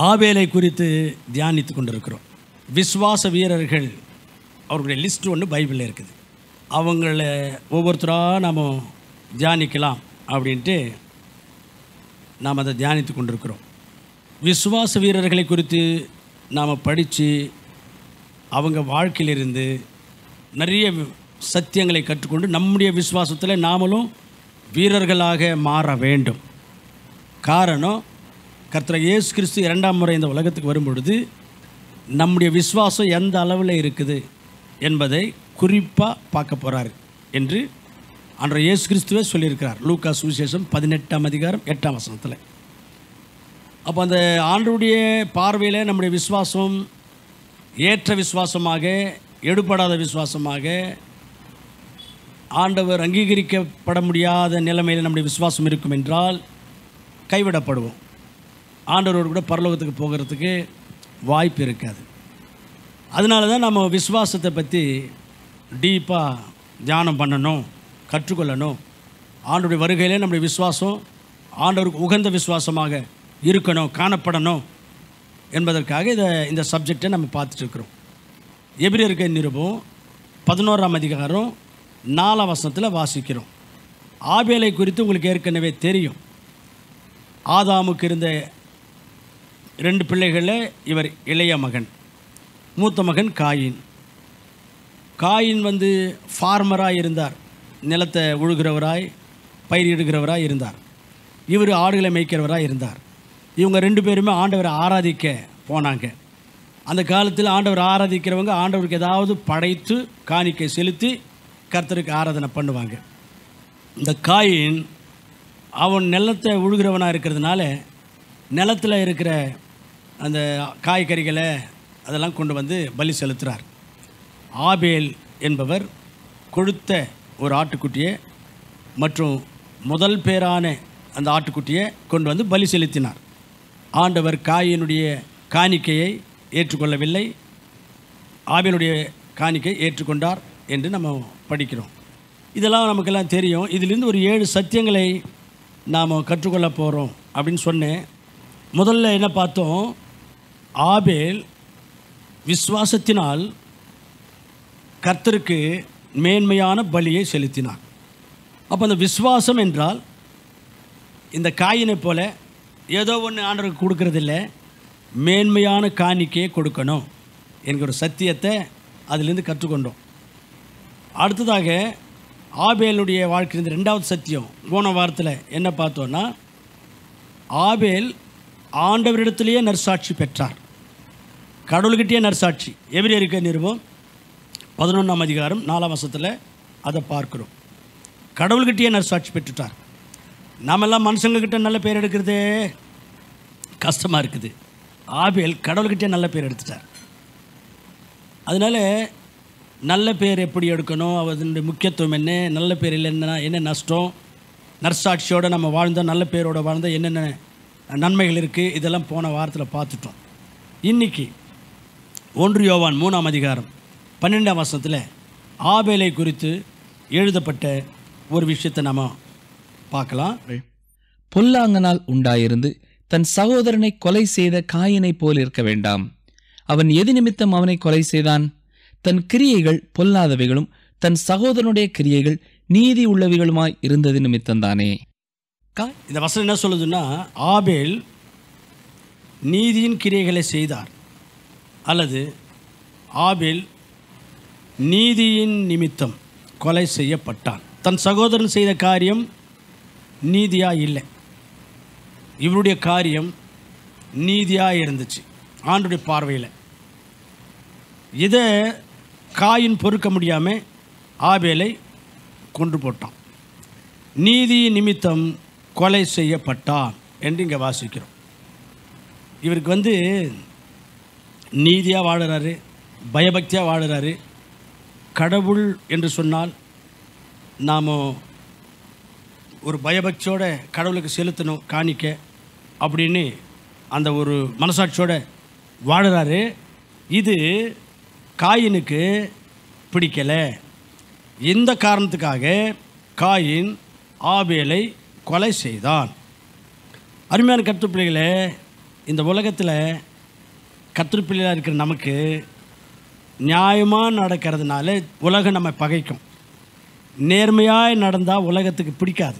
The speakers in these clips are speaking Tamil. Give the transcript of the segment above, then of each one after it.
ஆபேலை குறித்து தியானித்து கொண்டிருக்கிறோம். விசுவாச வீரர்கள் அவர்களுடைய லிஸ்ட் ஒன்று பைபிளில் இருக்குது. அவங்கள ஒவ்வொருத்தராக நாம் தியானிக்கலாம் அப்படின்ட்டு நாம் அதை தியானித்து கொண்டிருக்கிறோம். விசுவாச வீரர்களை குறித்து நாம் படித்து அவங்க வாழ்க்கையிலிருந்து நிறைய சத்தியங்களை கற்றுக்கொண்டு நம்முடைய விசுவாசத்தில் நாமளும் வீரர்களாக மாற வேண்டும். காரணம், கர்த்தர் இயேசு கிறிஸ்து 2ஆம் முறை இந்த உலகத்துக்கு வரும்பொழுது நம்முடைய விசுவாசம் எந்த அளவில் இருக்குது என்பதை குறிப்பாக பார்க்க போகிறார் என்று ஆண்டவர் இயேசு கிறிஸ்துவே சொல்லியிருக்கிறார். லூக்கா சுவிசேஷம் 18ஆம் அதிகாரம் 8ஆம் வசனத்தில். அப்போ அந்த ஆண்டவருடைய பார்வையில் நம்முடைய விசுவாசம் ஏற்ற விசுவாசமாக, எடுபடாத விசுவாசமாக, ஆண்டவர் அங்கீகரிக்கப்பட முடியாத நிலைமையில் நம்முடைய விசுவாசம் இருக்கும் என்றால் கைவிடப்படுவோம். ஆண்டவரோடு கூட பரலோகத்துக்கு போகிறதுக்கு வாய்ப்பு இருக்காது. அதனால தான் நம்ம விசுவாசத்தை பற்றி டீப்பாக தியானம் பண்ணணும், கற்றுக்கொள்ளணும். ஆண்டவருடைய வருகையிலே நம்முடைய விசுவாசம் ஆண்டவருக்கு உகந்த விசுவாசமாக இருக்கணும், காணப்படணும் என்பதற்காக இந்த சப்ஜெக்டை நம்ம பார்த்துட்ருக்குறோம். எபிரேயருக்கு நிருபம் 11ஆம் அதிகாரம் 4ஆம் வசனத்தில் வாசிக்கிறோம். ஆபேலை குறித்து உங்களுக்கு ஏற்கனவே தெரியும். ஆதாமுக்கு இருந்த 2 பிள்ளைகளில் இவர் இளைய மகன். மூத்த மகன் காயின். காயின் ஃபார்மராக இருந்தார், நிலத்தை உழுகிறவராய் பயிரிடுகிறவராய் இருந்தார். இவர் ஆடுகளை மேய்க்கிறவராக இருந்தார். இவங்க 2 பேருமே ஆண்டவரை ஆராதிக்க போனாங்க. அந்த காலத்தில் ஆண்டவர் ஆராதிக்கிறவங்க ஆண்டவருக்கு ஏதாவது படைத்து காணிக்கை செலுத்தி கர்த்தருக்கு ஆராதனை பண்ணுவாங்க. இந்த காயின் அவன் நிலத்தை உழுகிறவனாக இருக்கிறதுனால நிலத்தில் இருக்கிற அந்த காய்கறிகளை அதெல்லாம் கொண்டு வந்து பலி செலுத்துகிறார். ஆபேல் என்பவர் கொழுத்த ஒரு ஆட்டுக்குட்டியை மற்றும் முதல் பேரான அந்த ஆட்டுக்குட்டியை கொண்டு வந்து பலி செலுத்தினார். ஆண்டவர் காயினுடைய காணிக்கையை ஏற்றுக்கொள்ளவில்லை, ஆபேலுடைய காணிக்கை ஏற்றுக்கொண்டார் என்று நம்ம படிக்கிறோம். இதெல்லாம் நமக்கெல்லாம் தெரியும். இதிலிருந்து ஒரு 7 சத்தியங்களை நாம் கற்றுக்கொள்ள போகிறோம் அப்படின்னு சொன்னேன். முதல்ல என்ன பார்த்தோம்? ஆபேல் விசுவாசத்தினால் கர்த்தருக்கு மேன்மையான பலியை செலுத்தினார். அப்போ அந்த விசுவாசம் என்றால் இந்த காயினை போல ஏதோ ஒன்று ஆண்டவருக்கு கொடுக்கறதில்ல, மேன்மையான காணிக்கையை கொடுக்கணும் என்கிற ஒரு சத்தியத்தை அதிலிருந்து கற்றுக்கொண்டோம். அடுத்ததாக ஆபேலுடைய வாழ்க்கையில் 2வது சத்தியம் போன வாரத்தில் என்ன பார்த்தோன்னா, ஆபேல் ஆண்டவரிடத்திலேயே நற்சாட்சி பெற்றார், கடவுள்கிட்டே நற்சாட்சி. எபிரேயருக்கு நிருபம் 11ஆம் அதிகாரம் 4ஆம் வசனத்தில் அதை பார்க்குறோம். கடவுள்கிட்டே நற்சாட்சி பெற்றுட்டார். நாமெல்லாம் மனுஷங்கக்கிட்ட நல்ல பேர் எடுக்கிறதே கஷ்டமாக இருக்குது. ஆபேல் கடவுள்கிட்டே நல்ல பேர் எடுத்துட்டார். அதனால் நல்ல பேர் எப்படி எடுக்கணும், அதனுடைய முக்கியத்துவம் என்ன, நல்ல பேர் இல்லைன்னா என்ன நஷ்டம், நற்சாட்சியோடு நம்ம வாழ்ந்தால் நல்ல பேரோடு வாழ்ந்தால் என்னென்ன நன்மைகள் இருக்குது, இதெல்லாம் போன வாரத்தில் பார்த்துட்டோம். இன்றைக்கி 1 யோவான் 3ஆம் அதிகாரம் 12ஆம் வசனத்தில் ஆபேலை குறித்து எழுதப்பட்ட ஒரு விஷயத்தை நாம் பார்க்கலாம். பொல்லாங்கனால் உண்டாயிருந்து தன் சகோதரனை கொலை செய்த காயினை போல் இருக்க வேண்டாம். அவன் எது நிமித்தம் அவனை கொலை செய்தான்? தன் கிரியைகள் பொல்லாதவைகளும் தன் சகோதரனுடைய கிரியைகள் நீதி உள்ளவைகளுமாய் இருந்தது நிமித்தம்தானே. இந்த வசனம் என்ன சொல்லுதுன்னா, ஆபேல் நீதியின் கிரியைகளை செய்தார், அல்லது ஆபேல் நீதியின் நிமித்தம் கொலை செய்யப்பட்டான். தன் சகோதரன் செய்த காரியம் நீதியாக இல்லை, இவருடைய காரியம் நீதியாக இருந்துச்சு ஆண்டவருடைய பார்வையில். இதை காயின் பொறுக்க முடியாமல் ஆபேலை கொன்று போட்டான். நீதி நிமித்தம் கொலை செய்யப்பட்டான் என்று இங்கே வாசிக்கிறோம். இவருக்கு நீதியாக வாழுறாரு, பயபக்தியாக வாழுறாரு. கடவுள் என்று சொன்னால் நாம் ஒரு பயபக்தியோட கடவுளுக்கு செலுத்தணும் காணிக்க அப்படின்னு அந்த ஒரு மனசாட்சியோடு வாழுறாரு. இது காயினுக்கு பிடிக்கலை. இந்த காரணத்துக்காக காயின் ஆபேலை கொலை செய்தான். அருமையான கர்த்தர் பிள்ளைகளே, இந்த உலகத்தில் கர்த்தர் பிள்ளையாக இருக்கிற நமக்கு நியாயமாக நடக்கிறதுனால உலகம் நம்ம பகைக்கும். நேர்மையாக நடந்தால் உலகத்துக்கு பிடிக்காது,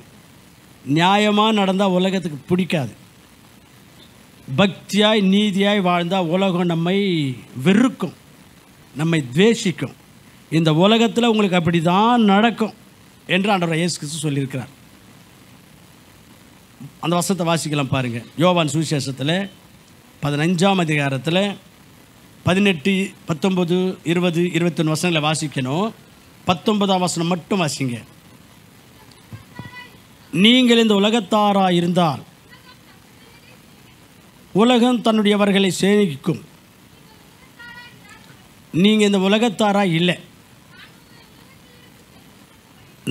நியாயமாக நடந்தால் உலகத்துக்கு பிடிக்காது. பக்தியாய் நீதியாய் வாழ்ந்தால் உலகம் நம்மை வெறுக்கும், நம்மை துவேஷிக்கும். இந்த உலகத்தில் உங்களுக்கு அப்படி தான் நடக்கும் என்று ஆண்டவர் இயேசு கிறிஸ்து சொல்லியிருக்கிறார். அந்த வசனத்தை வாசிக்கலாம் பாருங்கள். யோவான் சுவிசேஷத்தில் 15ஆம் அதிகாரத்தில் 18, 19, 20, 21 வசனங்களை வாசிக்கணும். 19ஆம் வசனம் மட்டும் வாசிங்க. நீங்கள் இந்த உலகத்தாராக இருந்தால் உலகம் தன்னுடையவர்களை சேமிக்கும். நீங்கள் இந்த உலகத்தாராக இல்லை.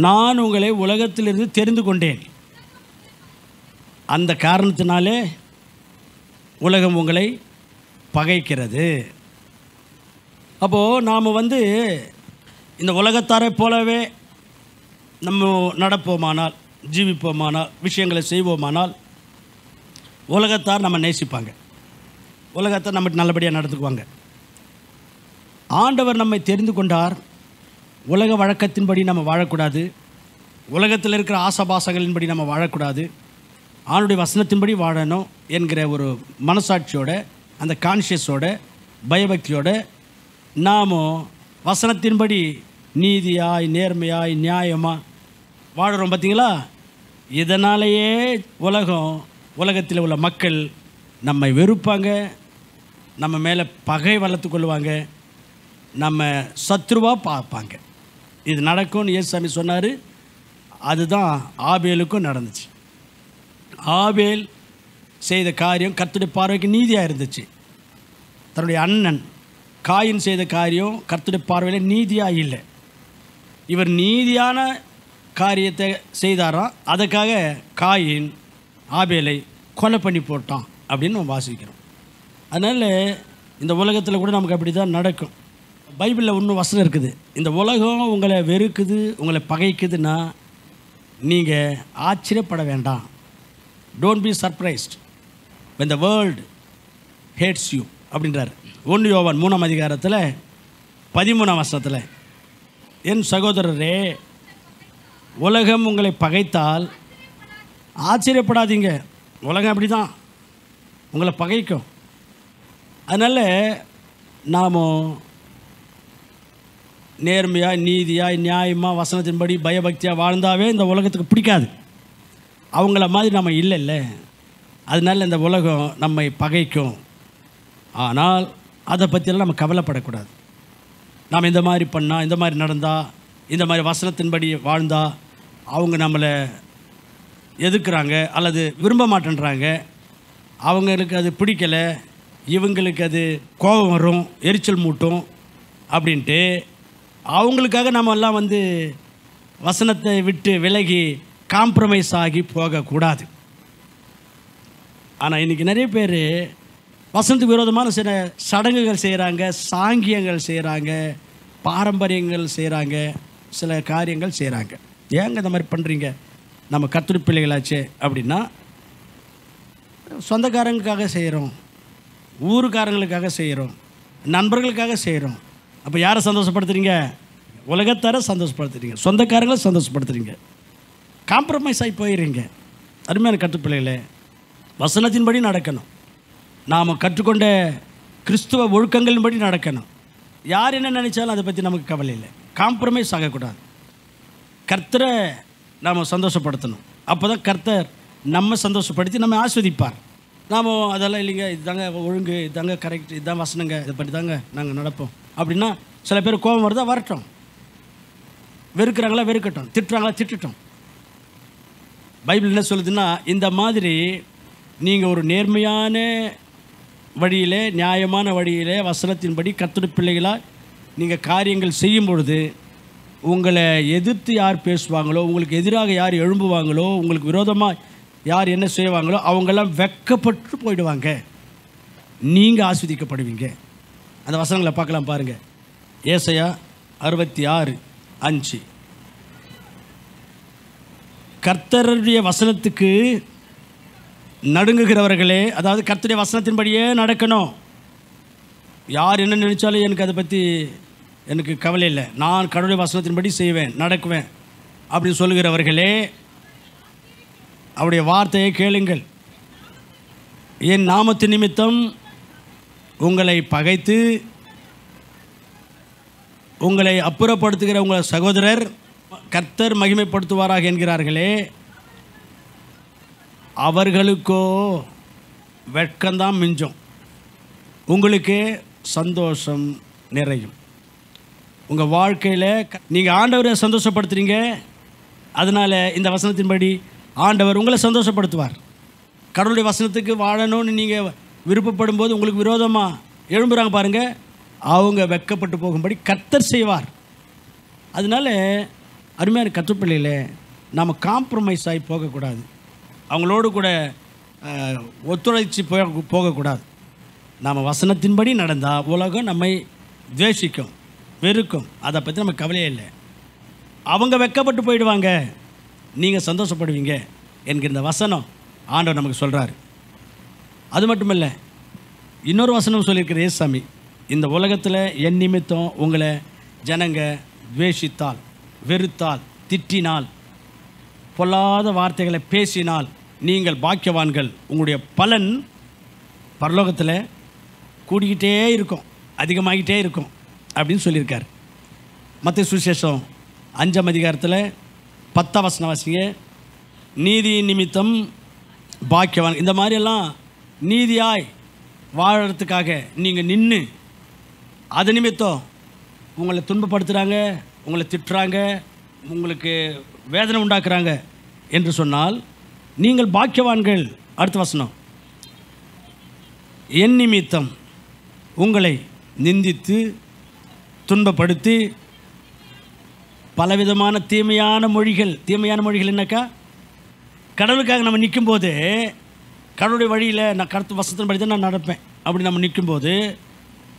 நான் உங்களை உலகத்திலிருந்து தெரிந்து கொண்டேன். அந்த காரணத்தினாலே உலகம் உங்களை பகைக்கிறது. அப்போது நாம் இந்த உலகத்தாரை போலவே நம்ம நடப்போமானால், ஜீவிப்போமானால், விஷயங்களை செய்வோமானால் உலகத்தார் நம்ம நேசிப்பாங்க, உலகத்தார் நம்ம நல்லபடியாக நடத்துக்குவாங்க. ஆண்டவர் நம்மை தெரிந்து கொண்டார். உலக வழக்கத்தின்படி நம்ம வாழக்கூடாது, உலகத்தில் இருக்கிற ஆசபாசங்களின்படி நம்ம வாழக்கூடாது, ஆண்டுடைய வசனத்தின்படி வாழணும் என்கிற ஒரு மனசாட்சியோட, அந்த கான்ஷியஸோட, பயபக்தியோட நாம் வசனத்தின்படி நீதியாய் நேர்மையாய் நியாயமாக வாழுறோம். பார்த்தீங்களா? இதனாலேயே உலகத்தில் உள்ள மக்கள் நம்மை வெறுப்பாங்க, நம்ம மேலே பகை வளர்த்து கொள்வாங்க, நம்ம சத்ருவாக பார்ப்பாங்க. இது நடக்கும்னு இயேசுசாமி சொன்னார். அதுதான் ஆபேலுக்கும் நடந்துச்சு. ஆபேல் செய்த காரியம் கர்த்தருடைய பார்வைக்கு நீதியாக இருந்துச்சு. தன்னுடைய அண்ணன் காயின் செய்த காரியம் கர்த்தருடைய பார்வையில் நீதியாக இல்லை. இவர் நீதியான காரியத்தை செய்தாராம். அதுக்காக காயின் ஆபேலை கொலை பண்ணி போட்டான் அப்படின்னு நம்ம வாசிக்கிறோம். அதனால் இந்த உலகத்தில் கூட நமக்கு அப்படி தான் நடக்கும். பைபிளில் ஒன்றும் வசனம் இருக்குது. இந்த உலகம் உங்களை வெறுக்குது, உங்களை பகைக்குதுன்னா நீங்கள் ஆச்சரியப்பட வேண்டாம். Don't be surprised when the world hates you அப்படின்றார். 1 யோவான் 3ஆம் அதிகாரத்தில் 13ஆம் வசனத்தில், என் சகோதரரே, உலகம் உங்களை பகைத்தால் ஆச்சரியப்படாதீங்க. உலகம் அப்படி தான் உங்களை பகைக்கும். அதனால் நாம் நேர்மையாக நீதியாக நியாயமாக வசனத்தின்படி பயபக்தியாக வாழ்ந்தாவே இந்த உலகத்துக்கு பிடிக்காது. அவங்கள மாதிரி நம்ம இல்லைல்ல. அதனால் இந்த உலகம் நம்மை பகைக்கும். ஆனால் அதை பற்றியெல்லாம் நம்ம கவலைப்படக்கூடாது. நாம் இந்த மாதிரி பண்ணால், இந்த மாதிரி நடந்தால், இந்த மாதிரி வசனத்தின்படி வாழ்ந்தால் அவங்க நம்மளை எதிர்க்கிறாங்க அல்லது விரும்ப மாட்டேன்றாங்க, அவங்களுக்கு அது பிடிக்கலை, இவங்களுக்கு அது கோபம் வரும், எரிச்சல் மூட்டும் அப்படின்ட்டு அவங்களுக்காக நம்ம எல்லாம் வசனத்தை விட்டு விலகி காம்ப்ரமைஸ் ஆகி போகக்கூடாது. ஆனால் இன்றைக்கி நிறைய பேர் வசனத்துக்கு விரோதமான சில சடங்குகள் செய்கிறாங்க, சாங்கியங்கள் செய்கிறாங்க, பாரம்பரியங்கள் செய்கிறாங்க, சில காரியங்கள் செய்கிறாங்க. ஏங்க இந்த மாதிரி பண்ணுறீங்க? நம்ம கர்த்தருடைய பிள்ளைகளாச்சே அப்படின்னா சொந்தக்காரங்களுக்காக செய்கிறோம், ஊருக்காரங்களுக்காக செய்கிறோம், நண்பர்களுக்காக செய்கிறோம். அப்போ யாரை சந்தோஷப்படுத்துறீங்க? உலகத்தார சந்தோஷப்படுத்துறீங்க, சொந்தக்காரங்களை சந்தோஷப்படுத்துறீங்க, காம்ப்ரமைஸ் ஆகி போயிடுறீங்க. அருமையான கர்த்தருடைய பிள்ளைகளே, வசனத்தின்படி நடக்கணும். நாம் கற்றுக்கொண்ட கிறிஸ்துவ ஒழுக்கங்களின்படி நடக்கணும். யார் என்ன நினைச்சாலும் அதை பற்றி நமக்கு கவலை இல்லை. காம்ப்ரமைஸ் ஆகக்கூடாது. கர்த்தரை நாம் சந்தோஷப்படுத்தணும். அப்போ தான் கர்த்தர் நம்ம சந்தோஷப்படுத்தி நம்ம ஆஸ்வதிப்பார். நாம் அதெல்லாம் இல்லைங்க, இதுதாங்க ஒழுங்கு, இதுதாங்க கரெக்ட், இதுதான் வசனங்க, இதை பற்றி தாங்க நாங்கள் நடப்போம் அப்படின்னா சில பேர் கோபம் வருதா, வரட்டும். வெறுக்கிறாங்களா, வெறுக்கட்டும். திட்டுறாங்களா, திட்டட்டும். பைபிள் என்ன சொல்லுதுன்னா, இந்த மாதிரி நீங்கள் ஒரு நேர்மையான வழியில், நியாயமான வழியில், வசனத்தின்படி கர்த்தருடைய பிள்ளைகளாக நீங்கள் காரியங்கள் செய்யும் பொழுது உங்களை எதிர்த்து யார் பேசுவாங்களோ, உங்களுக்கு எதிராக யார் எழும்புவாங்களோ, உங்களுக்கு விரோதமாக யார் என்ன செய்வாங்களோ அவங்கெல்லாம் வெட்கப்பட்டு போயிடுவாங்க. நீங்கள் ஆஸ்வதிக்கப்படுவீங்க. அந்த வசனங்களை பார்க்கலாம் பாருங்கள். ஏசாயா 66:5, கர்த்தருடைய வசனத்துக்கு நடுங்குகிறவர்களே, அதாவது கர்த்தருடைய வசனத்தின்படியே நடக்கணும். யார் என்ன நினைச்சாலும் எனக்கு அதை பற்றி எனக்கு கவலை இல்லை, நான் கடவுளுடைய வசனத்தின்படி செய்வேன், நடக்குவேன் அப்படின்னு சொல்லுகிறவர்களே, அவருடைய வார்த்தையை கேளுங்கள். என் நாமத்து நிமித்தம் உங்களை பகைத்து உங்களை அப்புறப்படுத்துகிற உங்கள் சகோதரர் கர்த்தர் மகிமைப்படுத்துவாராக என்கிறார்களே, அவர்களுக்கோ வெட்கம்தான் மிஞ்சும், உங்களுக்கு சந்தோஷம் நிறையும். உங்கள் வாழ்க்கையில் நீங்கள் ஆண்டவரை சந்தோஷப்படுத்துறீங்க, அதனால் இந்த வசனத்தின்படி ஆண்டவர் உங்களை சந்தோஷப்படுத்துவார். கடவுளுடைய வசனத்துக்கு வாழணும்னு நீங்கள் விருப்பப்படும் போது உங்களுக்கு விரோதமாக எழும்புறாங்க பாருங்கள், அவங்க வெட்கப்பட்டு போகும்படி கர்த்தர் செய்வார். அதனால அருமையான கற்றுப்பிள்ளையில் நாம் காம்ப்ரமைஸ் ஆகி போகக்கூடாது, அவங்களோடு கூட ஒத்துழைச்சி போகக்கூடாது. நாம் வசனத்தின்படி நடந்தால் உலகம் நம்மை துவேஷிக்கும், வெறுக்கும், அதை பற்றி நம்ம கவலையே இல்லை. அவங்க வெட்கப்பட்டு போயிடுவாங்க, நீங்கள் சந்தோஷப்படுவீங்க என்கிற இந்த வசனம் ஆண்டவர் நமக்கு சொல்கிறார். அது மட்டும் இல்லை, இன்னொரு வசனம் சொல்லியிருக்கிற ஏசாமி, இந்த உலகத்தில் என் நிமித்தம் உங்களை ஜனங்க துவேஷித்தால், வெறுத்தால், திட்டினால், பொல்லாத வார்த்தைகளை பேசினால் நீங்கள் பாக்கியவான்கள், உங்களுடைய பலன் பரலோகத்தில் கூடிக்கிட்டே இருக்கும், அதிகமாகிட்டே இருக்கும் அப்படின்னு சொல்லியிருக்கார். மத்தேயு சுவிசேஷம் 5ஆம் அதிகாரத்தில் 10ஆம் வசனம் வாசிங்க. நீதி நிமித்தம் பாக்கியவான், இந்த மாதிரியெல்லாம் நீதியாய் வாழறதுக்காக நீங்கள் நின்று அது நிமித்தம் உங்களை துன்பப்படுத்துகிறாங்க, உங்களை திட்டுறாங்க, உங்களுக்கு வேதனை உண்டாக்குறாங்க என்று சொன்னால் நீங்கள் பாக்கியவான்கள். அடுத்த வசனம், என் நிமித்தம் உங்களை நிந்தித்து துன்பப்படுத்தி பலவிதமான தீமையான மொழிகள் என்னக்கா, கடவுளுக்காக நம்ம நிற்கும்போது, கடவுளுடைய வழியில் நான் கருத்து வசனத்தின்படி தான் நான் நடப்பேன் அப்படி நம்ம நிற்கும்போது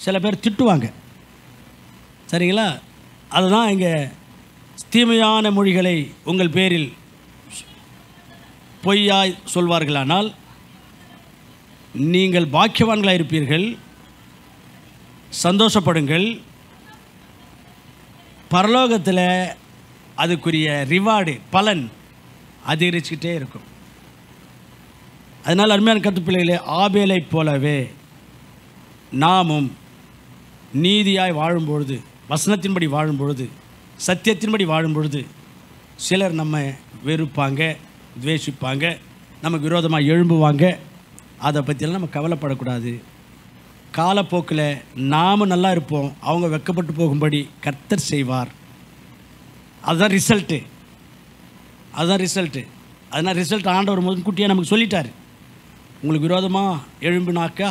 சில பேர் திட்டுவாங்க, சரிங்களா? அதுதான் இங்கே தீமையான மொழிகளை உங்கள் பேரில் பொய்யாய் சொல்வார்களானால் நீங்கள் பாக்கியவான்களாக இருப்பீர்கள், சந்தோஷப்படுங்கள். பரலோகத்தில் அதுக்குரிய ரிவார்டு, பலன் அதிகரிச்சுக்கிட்டே இருக்கும். அதனால் அருமையான கருத்துப்பிள்ளைகளே, ஆபேலை போலவே நாமும் நீதியாய் வாழும்பொழுது, வசனத்தின்படி வாழும்பொழுது, சத்தியத்தின்படி வாழும்பொழுது சிலர் நம்ம வெறுப்பாங்க, துவேஷிப்பாங்க, நமக்கு விரோதமாக எழும்புவாங்க. அதை பற்றியெல்லாம் நம்ம கவலைப்படக்கூடாது. காலப்போக்கில் நாம் நல்லா இருப்போம், அவங்க வெட்கப்பட்டு போகும்படி கர்த்தர் செய்வார். அதுதான் ரிசல்ட்டு. அதனால் ரிசல்ட் ஆண்டவர் முன்கூட்டியே நமக்கு சொல்லிட்டார். உங்களுக்கு விரோதமாக எழும்பினாக்கா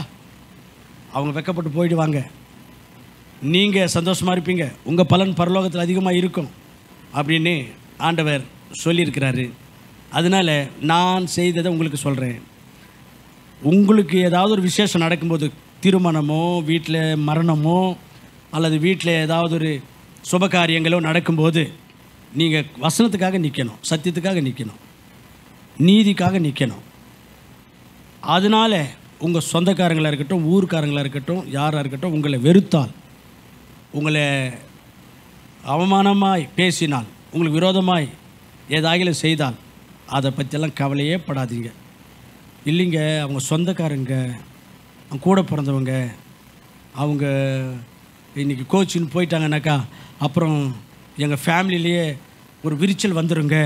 அவங்க வெட்கப்பட்டு போயிடுவாங்க, நீங்கள் சந்தோஷமாக இருப்பீங்க, உங்கள் பலன் பரலோகத்தில் அதிகமாக இருக்கும் அப்படின்னு ஆண்டவர் சொல்லியிருக்கிறாரு. அதனால் நான் செய்ததை உங்களுக்கு சொல்கிறேன். உங்களுக்கு ஏதாவது ஒரு விசேஷம் நடக்கும்போது, திருமணமோ, வீட்டில் மரணமோ, அல்லது வீட்டில் ஏதாவது ஒரு சுபகாரியங்களோ நடக்கும்போது நீங்கள் வசனத்துக்காக நிற்கணும், சத்தியத்துக்காக நிற்கணும், நீதிக்காக நிற்கணும். அதனால் உங்கள் சொந்தக்காரங்களாக இருக்கட்டும், ஊர்க்காரங்களாக இருக்கட்டும், யாராக இருக்கட்டும், உங்களை வெறுத்தால், உங்களை அவமானமாய் பேசினால், உங்களுக்கு விரோதமாய் ஏதாகிலும் செய்தால் அதை பற்றியெல்லாம் கவலையே படாதீங்க. இல்லைங்க, அவங்க சொந்தக்காரங்க, அவங்க கூட பிறந்தவங்க, அவங்க இன்றைக்கி கோச்சின்னு போயிட்டாங்கன்னாக்கா அப்புறம் எங்கள் ஃபேமிலியிலேயே ஒரு விரிச்சல் வந்துடுங்க,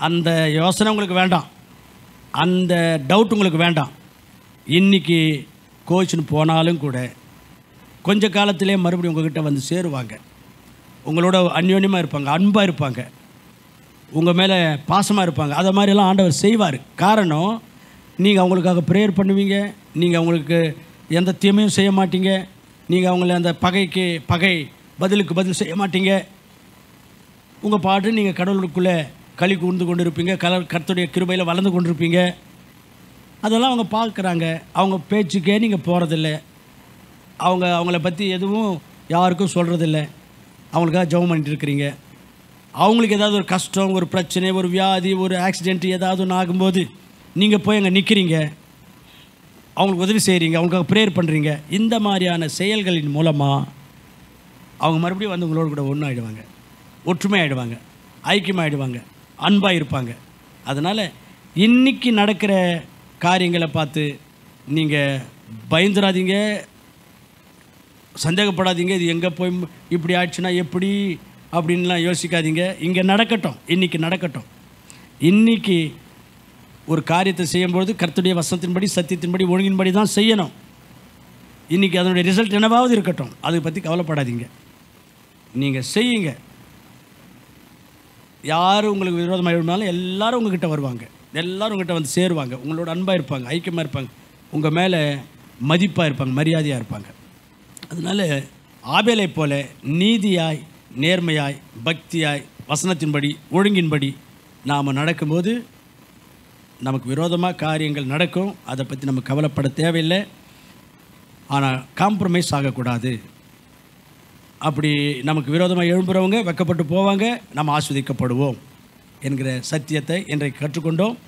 அந்த யோசனை உங்களுக்கு வேண்டாம், அந்த டவுட் உங்களுக்கு வேண்டாம். இன்றைக்கி கோச்சின்னு போனாலும் கூட கொஞ்ச காலத்திலே மறுபடியும் உங்கள்கிட்ட வந்து சேருவாங்க, உங்களோட அந்யோன்யமாக இருப்பாங்க, அன்பாக இருப்பாங்க, உங்கள் மேலே பாசமாக இருப்பாங்க. அதை மாதிரியெல்லாம் ஆண்டவர் செய்வார். காரணம், நீங்கள் அவங்களுக்காக ப்ரேயர் பண்ணுவீங்க, நீங்கள் அவங்களுக்கு எந்த தீமையும் செய்ய மாட்டீங்க, நீங்கள் அவங்கள அந்த பகைக்கு பகை, பதிலுக்கு பதில் செய்ய மாட்டீங்க. உங்கள் பாட்டு நீங்கள் கடவுளுக்குள்ளே களி கூர்ந்து கொண்டு இருப்பீங்க, கர்த்தருடைய கிருபையில் வளர்ந்து கொண்டு இருப்பீங்க. அதெல்லாம் அவங்க பார்க்குறாங்க. அவங்க பேச்சுக்கே நீங்கள் போகிறதில்ல, அவங்கள பற்றி எதுவும் யாருக்கும் சொல்கிறதில்ல, அவங்களுக்காக ஜெபம் பண்ணிட்டு இருக்கிறீங்க. அவங்களுக்கு ஏதாவது ஒரு கஷ்டம், ஒரு பிரச்சனை, ஒரு வியாதி, ஒரு ஆக்சிடென்ட் ஏதாவது ஒன்று ஆகும்போது நீங்கள் போய் அங்கே நிற்கிறீங்க. அவங்களுக்கு உதவி செய்கிறீங்க, அவங்களுக்காக ப்ரேயர் பண்ணுறீங்க, இந்த மாதிரியான செயல்களின் மூலமாக அவங்க மறுபடியும் வந்து உங்களோட கூட ஒன்று ஆகிடுவாங்க, ஒற்றுமை ஆகிடுவாங்க, ஐக்கியமாகிடுவாங்க, அன்பாக இருப்பாங்க. அதனால் இன்றைக்கி நடக்கிற காரியங்களை பார்த்து நீங்கள் பயந்துடாதீங்க, சந்தேகப்படாதீங்க. இது எங்கே போய் இப்படி ஆயிடுச்சுன்னா எப்படி அப்படின்லாம் யோசிக்காதீங்க. இங்கே நடக்கட்டும், இன்றைக்கி நடக்கட்டும். இன்றைக்கி ஒரு காரியத்தை செய்யும்பொழுது கர்த்தருடைய வசனத்தின்படி, சத்தியத்தின்படி, ஒழுங்கின்படி தான் செய்யணும். இன்றைக்கி அதனுடைய ரிசல்ட் என்னவாவது இருக்கட்டும், அதை பற்றி கவலைப்படாதீங்க, நீங்கள் செய்யுங்க. யார் உங்களுக்கு விரோதமாக இருந்தாலும் எல்லாரும் உங்ககிட்ட வருவாங்க, எல்லோரும் உங்கள்கிட்ட வந்து சேருவாங்க, உங்களோட அன்பாக இருப்பாங்க, ஐக்கியமாக இருப்பாங்க, உங்கள் மேலே மதிப்பாக இருப்பாங்க, மரியாதையாக இருப்பாங்க. அதனால் ஆபேலை போல நீதியாய், நேர்மையாய், பக்தியாய், வசனத்தின்படி, ஒழுங்கின்படி நாம் நடக்கும்போது நமக்கு விரோதமாக காரியங்கள் நடக்கும். அதை பற்றி நம்ம கவலைப்பட தேவையில்லை. ஆனால் காம்ப்ரமைஸ் ஆகக்கூடாது. அப்படி நமக்கு விரோதமாக எழும்புறவங்க வெக்கப்பட்டு போவாங்க, நம்ம ஆஸ்வதிக்கப்படுவோம் என்கிற சத்தியத்தை இன்றைக்கு கற்றுக்கொண்டோம்.